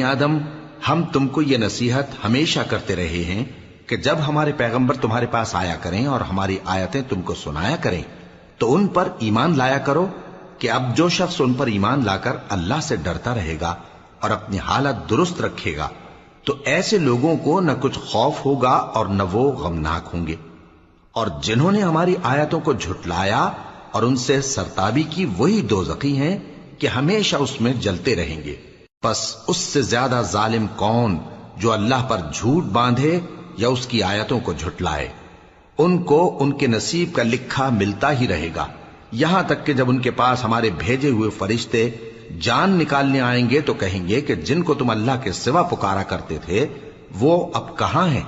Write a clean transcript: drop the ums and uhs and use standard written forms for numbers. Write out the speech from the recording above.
आदम, हम तुमको ये नसीहत हमेशा करते रहे हैं कि जब हमारे पैगंबर तुम्हारे पास आया करें और हमारी आयतें तुमको सुनाया करें तो उन पर ईमान लाया करो कि अब जो शख्स उन पर ईमान लाकर अल्लाह से डरता रहेगा और अपनी हालत दुरुस्त रखेगा तो ऐसे लोगों को न कुछ खौफ होगा और न वो गमनाक होंगे। और जिन्होंने हमारी आयतों को झुटलाया और उनसे सरताबी की, वही दोज़खी हैं कि हमेशा उसमें जलते रहेंगे। बस उससे ज्यादा जालिम कौन जो अल्लाह पर झूठ बांधे या उसकी आयतों को झुटलाए। उनको उनके नसीब का लिखा मिलता ही रहेगा, यहां तक कि जब उनके पास हमारे भेजे हुए फरिश्ते जान निकालने आएंगे तो कहेंगे कि जिनको तुम अल्लाह के सिवा पुकारा करते थे वो अब कहां हैं।